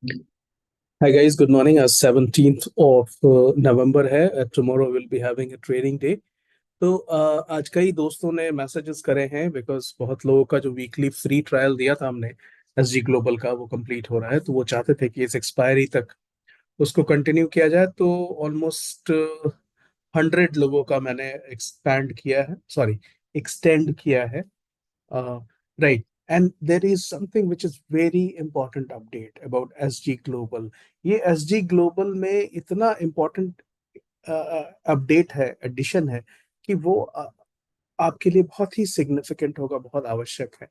Hi guys, good morning. आज 17th of नवंबर है. Tomorrow will be having a training day. तो आज कई दोस्तों ने मैसेजेस करे हैं बिकॉज बहुत लोगों का जो वीकली फ्री ट्रायल दिया था हमने एसजी ग्लोबल का वो कंप्लीट हो रहा है. तो वो चाहते थे कि इस एक्सपायरी तक उसको कंटिन्यू किया जाए. तो ऑलमोस्ट 100 लोगों का मैंने एक्सपैंड किया है, सॉरी एक्सटेंड किया है. Right. And there is something which is very important update about SG Global. ये SG Global में इतना important अपडेट है, एडिशन है कि वो आपके लिए बहुत ही सिग्निफिकेंट होगा, बहुत आवश्यक है.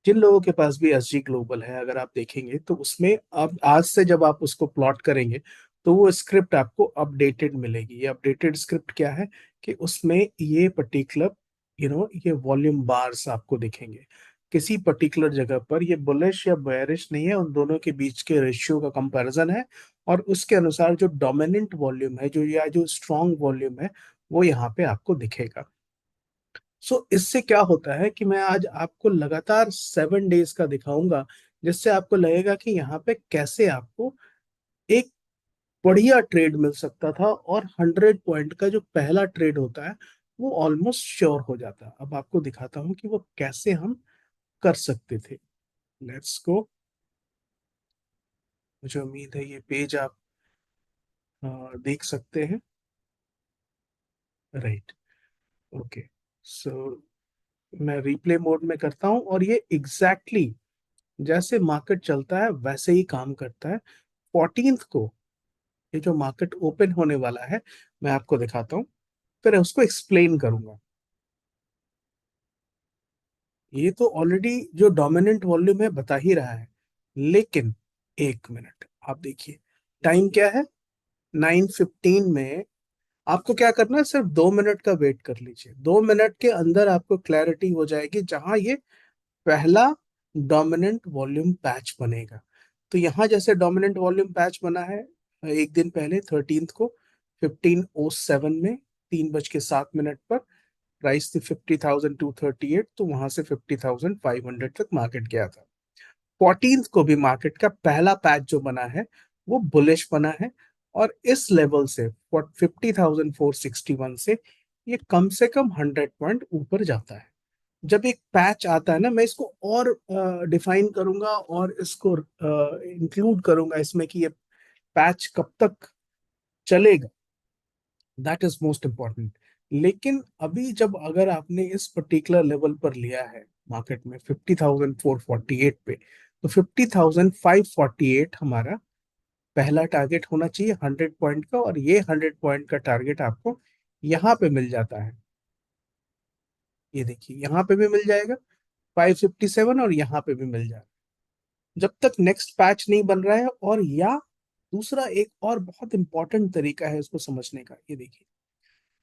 जिन लोगों के पास भी एसजी ग्लोबल है, अगर आप देखेंगे तो उसमें अब आज से जब आप उसको प्लॉट करेंगे तो वो स्क्रिप्ट आपको अपडेटेड मिलेगी. ये अपडेटेड स्क्रिप्ट क्या है कि उसमें ये पर्टिकुलर ये वॉल्यूम बार्स आपको दिखेंगे. किसी पर्टिकुलर जगह पर ये बुलिश या बेयरिश नहीं है, उन दोनों के बीच के रेशियो का कंपैरिजन है. और उसके अनुसार जो डोमिनेंट वॉल्यूम है, जो या जो स्ट्रॉन्ग वॉल्यूम है, वो यहाँ पे आपको दिखेगा. इससे क्या होता है कि मैं आज आपको लगातार 7 डेज का दिखाऊंगा, जिससे आपको लगेगा कि यहाँ पे कैसे आपको एक बढ़िया ट्रेड मिल सकता था. और 100 पॉइंट का जो पहला ट्रेड होता है वो ऑलमोस्ट श्योर हो जाता है. अब आपको दिखाता हूँ कि वो कैसे हम कर सकते थे. Let's go. मुझे उम्मीद है ये पेज आप देख सकते हैं. राइट. ओके. सो मैं रिप्ले मोड में करता हूँ और ये एग्जैक्टली जैसे मार्केट चलता है वैसे ही काम करता है. 14th को ये जो मार्केट ओपन होने वाला है मैं आपको दिखाता हूँ, फिर उसको एक्सप्लेन करूंगा. ये तो ऑलरेडी जो डोमिनेंट वॉल्यूम है बता ही रहा है, लेकिन एक मिनट आप देखिए. टाइम क्या है? 9:15 में. आपको क्या करना है, सिर्फ 2 मिनट का वेट कर लीजिए. 2 मिनट के अंदर आपको क्लैरिटी हो जाएगी जहां ये पहला डोमिनेंट वॉल्यूम पैच बनेगा. तो यहाँ जैसे डोमिनेंट वॉल्यूम पैच बना है एक दिन पहले 13th को 15:07 में 3:07 पर. प्राइस थी 50,238, तो वहां से 50,500 तक मार्केट गया था. 14th को भी मार्केट का पहला पैच जो बना है वो बुलिश बना है. और इस लेवल से 50,461 से ये कम से कम 100 पॉइंट ऊपर जाता है. जब एक पैच आता है ना, मैं इसको और डिफाइन करूंगा और इसको इंक्लूड करूंगा इसमें कि ये पैच कब तक चलेगा. That is most important. लेकिन अभी जब अगर आपने इस पर्टिकुलर लेवल पर लिया है मार्केट में 50,448 पे, तो 50,548 हमारा पहला टारगेट होना चाहिए 100 पॉइंट का. और ये 100 पॉइंट का टारगेट आपको यहाँ पे मिल जाता है. ये देखिए यहाँ पे भी मिल जाएगा 557, और यहाँ पे भी मिल जाएगा जब तक नेक्स्ट पैच नहीं बन रहा है. और या दूसरा एक और बहुत इंपॉर्टेंट तरीका है इसको समझने का. ये देखिए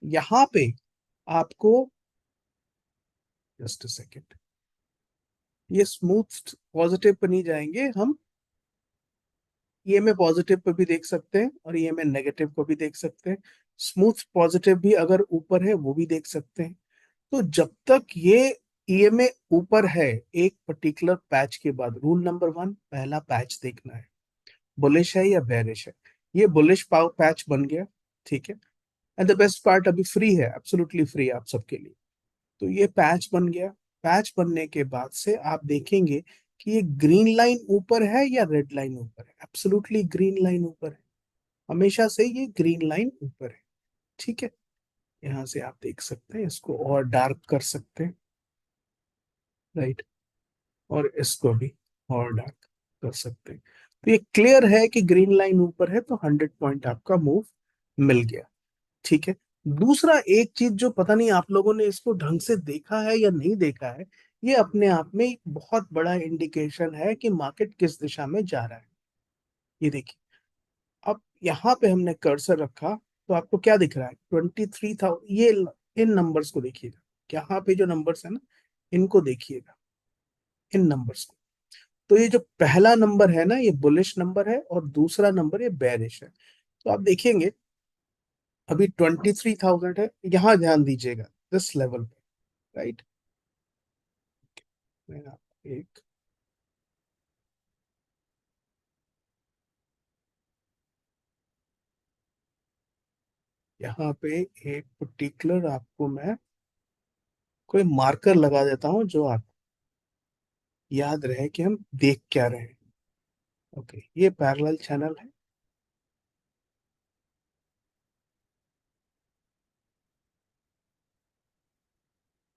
यहाँ पे आपको, जस्ट अ सेकेंड, ये स्मूथ पॉजिटिव पर नहीं जाएंगे हम. ये में पॉजिटिव पर भी देख सकते हैं और ये में नेगेटिव को भी देख सकते हैं. स्मूथ पॉजिटिव भी अगर ऊपर है वो भी देख सकते हैं. तो जब तक ये ईएमए ऊपर है एक पर्टिकुलर पैच के बाद, रूल नंबर 1, पहला पैच देखना है बुलिश है या बेरिश है. ये बुलिश पाव पैच बन गया. ठीक है. एंड द बेस्ट पार्ट, अभी फ्री है, एब्सोल्युटली फ्री आप सबके लिए. तो ये पैच बन गया. पैच बनने के बाद से आप देखेंगे कि ये ग्रीन लाइन ऊपर है या रेड लाइन ऊपर है. एब्सोल्युटली ग्रीन लाइन ऊपर है. हमेशा से ये ग्रीन लाइन ऊपर है. ठीक है. यहाँ से आप देख सकते हैं, इसको और डार्क कर सकते हैं. राइट. और इसको भी और डार्क कर सकते हैं. तो ये क्लियर है कि ग्रीन लाइन ऊपर है, तो 100 पॉइंट आपका मूव मिल गया. ठीक है. दूसरा एक चीज जो पता नहीं आप लोगों ने इसको ढंग से देखा है या नहीं देखा है, ये अपने आप में एक बहुत बड़ा इंडिकेशन है कि मार्केट किस दिशा में जा रहा है. ये देखिए. अब यहाँ पे हमने कर्सर रखा तो आपको क्या दिख रहा है? 23,000. ये इन नंबर्स को देखिएगा. यहाँ पे जो नंबर्स है ना, इनको देखिएगा, इन नंबर्स को. तो ये जो पहला नंबर है ना, ये बुलिश नंबर है, और दूसरा नंबर ये बेरिश है. तो आप देखेंगे अभी 23,000 है. यहाँ ध्यान दीजिएगा दिस लेवल पे. राइट. मैं आपको एक यहाँ पे एक पर्टिकुलर आपको मैं कोई मार्कर लगा देता हूँ जो आप याद रहे कि हम देख क्या रहे हैं। ओके, ये पैरेलल चैनल है।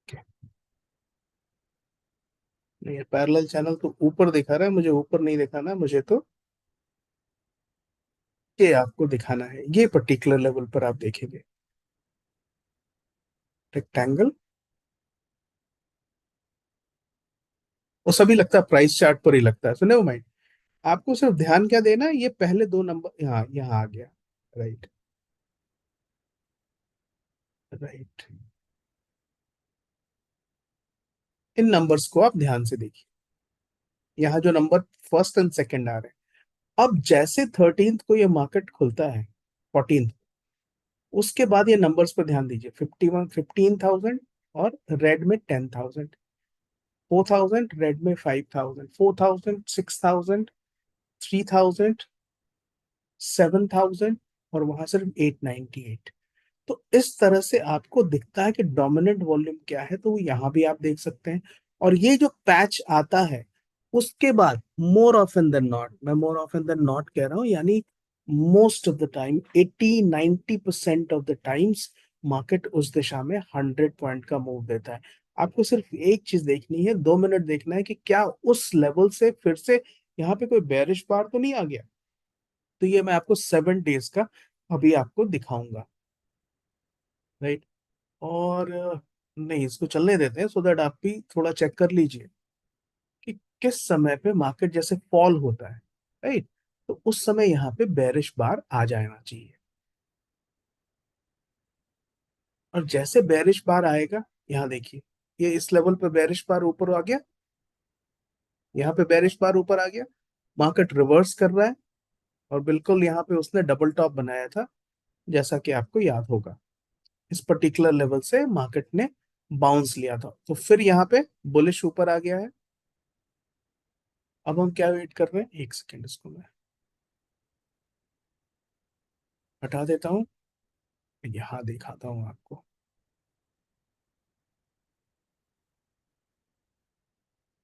Okay, नहीं, पैरेलल चैनल तो ऊपर दिखा रहा है, मुझे ऊपर नहीं दिखाना है, मुझे तो ये आपको दिखाना है, ये पर्टिकुलर लेवल पर आप देखेंगे रेक्टेंगल। वो सभी लगता है प्राइस चार्ट पर ही लगता है, सुने माइंड। आपको सिर्फ ध्यान क्या देना है, ये पहले दो नंबर यहाँ यहाँ आ गया। Right, right. इन नंबर्स को आप ध्यान से देखिए, यहाँ जो नंबर फर्स्ट एंड सेकंड आ रहे हैं। अब जैसे 13th को ये मार्केट खुलता है, 14th, उसके बाद ये नंबर्स पर ध्यान दीजिए, 51 15,000, और रेड में 10,000, 4,000, रेड में 5,000, 4,000, 6,000, 3,000, 7,000, और वहां सिर्फ 898। तो इस तरह से आपको दिखता है कि डोमिनेंट वॉल्यूम क्या है, तो वो यहाँ भी आप देख सकते हैं। और ये जो पैच आता है, उसके बाद मोर ऑफन देन नॉट, मैं मोर ऑफन देन नॉट कह रहा हूँ, यानी most of the time, 80-90% of the times market उस दिशा में 100 पॉइंट का मूव देता है। आपको सिर्फ एक चीज देखनी है, 2 मिनट देखना है कि क्या उस लेवल से फिर से यहाँ पे कोई बेरिश बार तो नहीं आ गया। तो ये मैं आपको 7 डेज का अभी आपको दिखाऊंगा। राइट। और नहीं, इसको चलने देते हैं, सो दैट आप भी थोड़ा चेक कर लीजिए कि किस समय पे मार्केट जैसे फॉल होता है। राइट, तो उस समय यहाँ पे बेरिश बार आ जाना चाहिए। और जैसे बेरिश बार आएगा, यहाँ देखिए, ये इस लेवल पे बेरिश बार ऊपर आ गया, यहाँ पे बेरिश बार ऊपर आ गया, मार्केट रिवर्स कर रहा है, और बिल्कुल यहाँ पे उसने डबल टॉप बनाया था, जैसा कि आपको याद होगा। इस पर्टिकुलर लेवल से मार्केट ने बाउंस लिया था, तो फिर यहाँ पे बुलिश ऊपर आ गया है। अब हम क्या वेट कर रहे हैं, एक सेकेंड, इसको मैं हटा देता हूँ, यहाँ दिखाता हूँ आपको।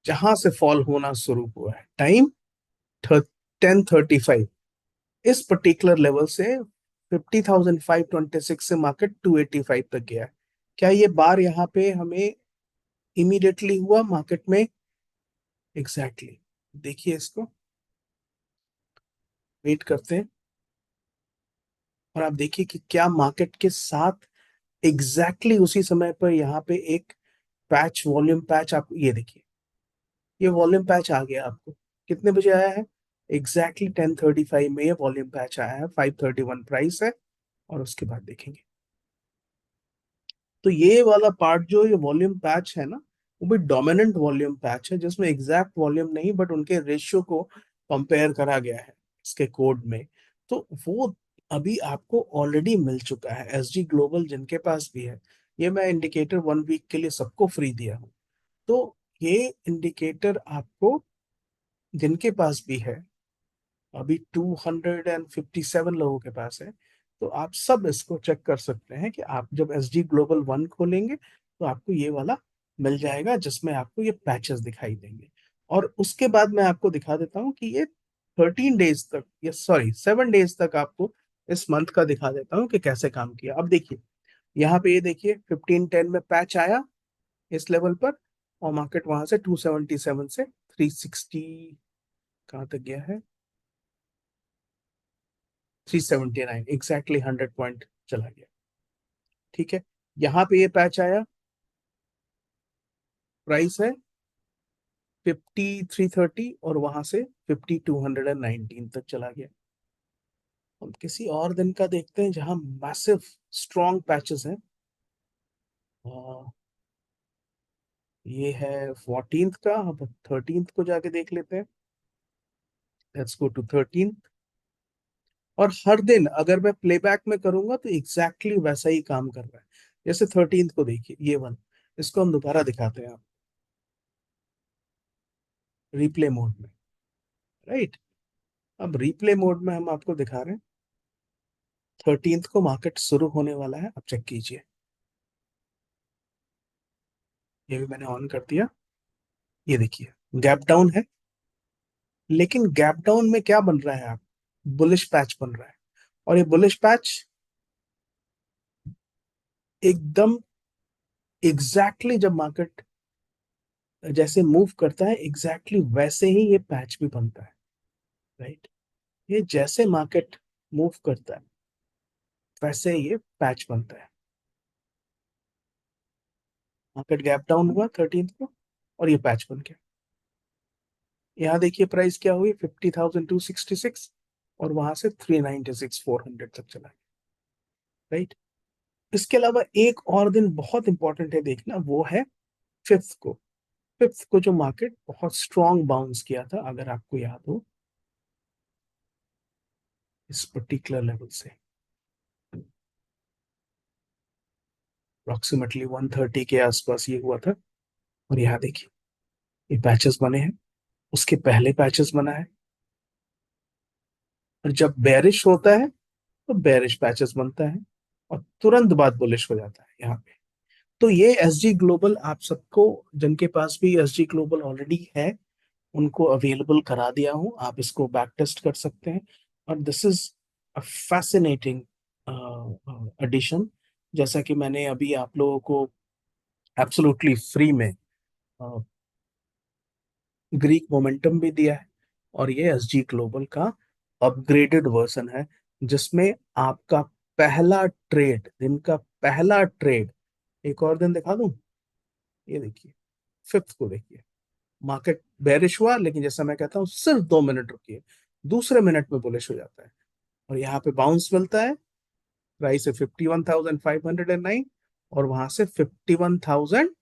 जहां से फॉल होना शुरू हुआ है, टाइम 10:35, इस पर्टिकुलर लेवल से 50,526 से मार्केट 285 तक गया है। क्या ये बार यहाँ पे हमें इमीडिएटली हुआ मार्केट में? Exactly exactly. देखिए इसको, वेट करते हैं, और आप देखिए कि क्या मार्केट के साथ एग्जैक्टली उसी समय पर यहाँ पे एक पैच, वॉल्यूम पैच, आप ये देखिए, ये वॉल्यूम पैच आ गया आपको। कितने बजे आया है? एग्जैक्टली 10:35 में ये वॉल्यूम पैच आया है, 531 प्राइस है। और उसके बाद देखेंगे, तो ये वाला पार्ट जो ये वॉल्यूम पैच है ना, वो भी डोमिनेंट वॉल्यूम पैच है, जिसमें एग्जैक्ट वॉल्यूम नहीं, बट उनके रेशियो को कंपेयर करा गया है इसके कोड में। तो वो अभी आपको ऑलरेडी मिल चुका है, एसजी ग्लोबल जिनके पास भी है। ये मैं इंडिकेटर 1 वीक के लिए सबको फ्री दिया हूँ। तो ये इंडिकेटर आपको जिनके पास भी है, अभी 257 लोगों के पास है, तो आप सब इसको चेक कर सकते हैं कि आप जब SG Global 1 खोलेंगे, तो आपको ये वाला मिल जाएगा, जिसमें आपको ये पैचेस दिखाई देंगे। और उसके बाद मैं आपको दिखा देता हूँ कि ये 13 डेज तक, ये सॉरी 7 डेज तक आपको इस मंथ का दिखा देता हूँ कि कैसे काम किया। अब देखिए, यहाँ पे ये देखिए 1510 में पैच आया इस लेवल पर, और मार्केट वहां से 277 से 360 कहाँ तक गया है, 379, एग्जैक्टली 100 पॉइंट चला गया। ठीक है, यहाँ पे ये पैच आया, प्राइस है 5330, और वहां से 5219 तक चला गया। हम किसी और दिन का देखते हैं जहां मैसिव स्ट्रॉन्ग पैचेस हैं। आ, ये है 14th का, हम 13th को जाके देख लेते हैं। Let's go to 13th। और हर दिन अगर मैं प्लेबैक में करूंगा तो एग्जैक्टली वैसा ही काम कर रहा है। जैसे 13th को देखिए, ये वन, इसको हम दोबारा दिखाते हैं, रिप्ले मोड में। राइट, अब रिप्ले मोड में हम आपको दिखा रहे हैं 13th को मार्केट शुरू होने वाला है, आप चेक कीजिए। ये भी मैंने ऑन कर दिया। ये देखिए गैप डाउन है, लेकिन गैप डाउन में क्या बन रहा है, आप बुलिश पैच बन रहा है। और ये बुलिश पैच एकदम एग्जैक्टली जब मार्केट जैसे मूव करता है, एग्जैक्टली वैसे ही ये पैच भी बनता है। राइट, ये जैसे मार्केट मूव करता है वैसे ये पैच बनता है। मार्केट गैप डाउन हुआ 13th को और ये पैच बन गया। यहाँ देखिए प्राइस क्या हुई, 50,266, और वहां से 396,400 तक चला गया। राइट, इसके अलावा एक और दिन बहुत इंपॉर्टेंट है देखना, वो है 5th को। 5th को जो मार्केट बहुत स्ट्रॉन्ग बाउंस किया था, अगर आपको याद हो, इस पर्टिकुलर लेवल से अप्रोक्सीमेटली 130 के आसपास ये हुआ था। और यहाँ देखिए ये पैचेस बने हैं, उसके पहले पैचेस बना है। और जब बेरिश होता है तो बेरिश पैचेस बनता है, और तुरंत बाद बुलिश हो जाता है यहाँ पे। तो ये एस जी ग्लोबल, आप सबको जिनके पास भी एस जी ग्लोबल ऑलरेडी है, उनको अवेलेबल करा दिया हूँ, आप इसको बैक टेस्ट कर सकते हैं। और this is a fascinating edition. जैसा कि मैंने अभी आप लोगों को एब्सोल्युटली फ्री में ग्रीक मोमेंटम भी दिया है, और ये एस जी ग्लोबल का अपग्रेडेड वर्जन है, जिसमें आपका पहला ट्रेड, दिन का पहला ट्रेड, एक और दिन दिखा दूं, ये देखिए 5th को देखिए, मार्केट बेरिश हुआ, लेकिन जैसा मैं कहता हूँ सिर्फ 2 मिनट रुकिए, दूसरे मिनट में बुलिश हो जाता है। और यहाँ पे बाउंस मिलता है, प्राइस है 51,509, और वहां से 51,617,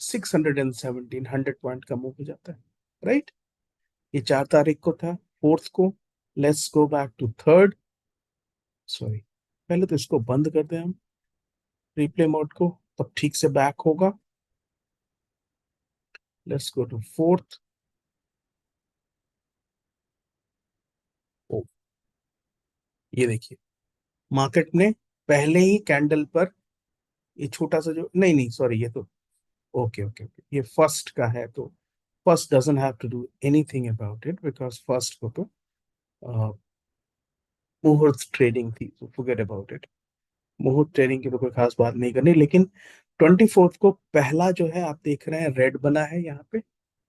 100 पॉइंट का मूव हो जाता है। राइट, ये 4 तारीख को था। 4th को, let's go back to 3rd, sorry, पहले तो इसको बंद कर दें हम, रिप्ले मोड को, तब ठीक से बैक होगा। Let's go to 4th। ओ, ये देखिए मार्केट ने पहले ही कैंडल पर, ये छोटा सा जो, नहीं नहीं सॉरी, ये तो ओके ओके ओके, ये फर्स्ट का है, तो first doesn't have to do anything about it, because first को तो मुहूर्त ट्रेडिंग थी, तो forget about it. Muhurat trading की तो कोई खास बात नहीं करनी, लेकिन 24th को पहला जो है आप देख रहे हैं रेड बना है यहाँ पे,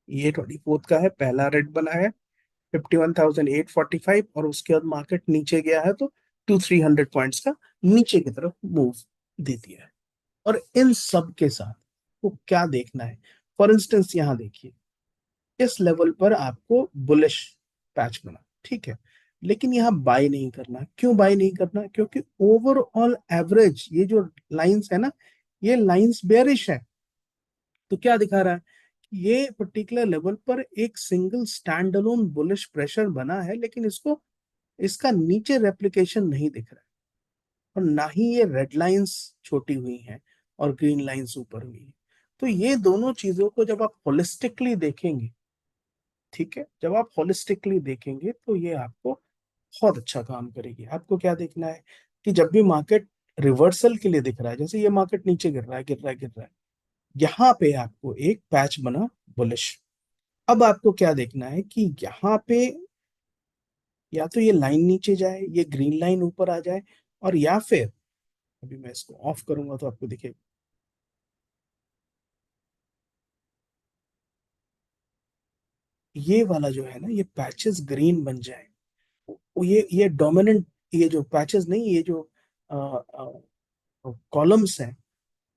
ये 24th का है, पहला रेड बना है 51,845, और उसके बाद मार्केट नीचे गया है, तो 200-300 पॉइंट्स का नीचे की तरफ मूव दे दिया है। और इन सब के साथ वो क्या देखना है, फॉर इंस्टेंस यहाँ देखिए, इस लेवल पर आपको बुलिश पैच बना, ठीक है, लेकिन यहाँ बाय नहीं करना। क्यों बाय नहीं करना, क्योंकि ओवरऑल एवरेज ये जो लाइंस है ना, ये लाइंस बेयरिश है। तो क्या दिखा रहा है, ये पर्टिकुलर लेवल पर एक single stand alone bullish pressure बना है, लेकिन इसको, इसका नीचे रेप्लिकेशन नहीं दिख रहा है, और ना ही ये रेड लाइंस छोटी हुई हैं और ग्रीन लाइंस ऊपर हुई हैं। तो ये दोनों चीजों को जब आप होलिस्टिकली देखेंगे, ठीक है, जब आप होलिस्टिकली देखेंगे तो ये आपको बहुत अच्छा काम करेगी। आपको क्या देखना है कि जब भी मार्केट रिवर्सल के लिए दिख रहा है, जैसे ये मार्केट नीचे गिर रहा है, गिर रहा है, गिर रहा है, यहाँ पे आपको एक पैच बना बुलिश। अब आपको क्या देखना है कि यहाँ पे या तो ये लाइन नीचे जाए, ये ग्रीन लाइन ऊपर आ जाए, और या फिर, अभी मैं इसको ऑफ करूंगा तो आपको दिखेगा, ये वाला जो है ना, ये पैचेस ग्रीन बन जाए, ये डोमिनेंट, ये जो पैचेस नहीं, ये जो कॉलम्स हैं,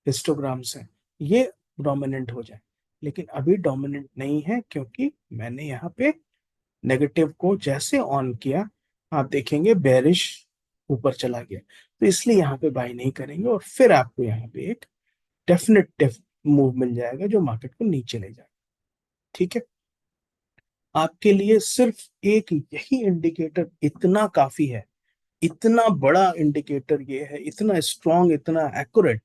हिस्टोग्राम्स हैं, ये डोमिनेंट हो जाए। लेकिन अभी डोमिनेंट नहीं है, क्योंकि मैंने यहाँ पे नेगेटिव को जैसे ऑन किया, आप देखेंगे बेरिश ऊपर चला गया, तो इसलिए यहाँ पे बाय नहीं करेंगे, और फिर आपको यहाँ पे एक डेफिनेट मूव मिल जाएगा जो मार्केट को नीचे ले जाएगा। ठीक है, आपके लिए सिर्फ एक यही इंडिकेटर इतना काफी है, इतना बड़ा इंडिकेटर ये है, इतना स्ट्रॉन्ग, इतना एक्यूरेट,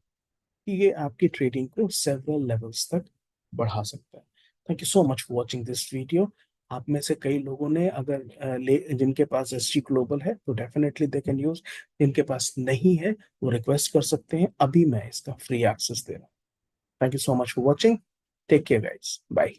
कि ये आपकी ट्रेडिंग को सेवरल लेवल्स तक बढ़ा सकता है। Thank you so much for watching this video. आप में से कई लोगों ने अगर जिनके पास एसजी ग्लोबल है तो डेफिनेटली दे कैन यूज। जिनके पास नहीं है वो रिक्वेस्ट कर सकते हैं, अभी मैं इसका फ्री एक्सेस दे रहा हूँ। Thank you so much for watching. Take care guys, bye.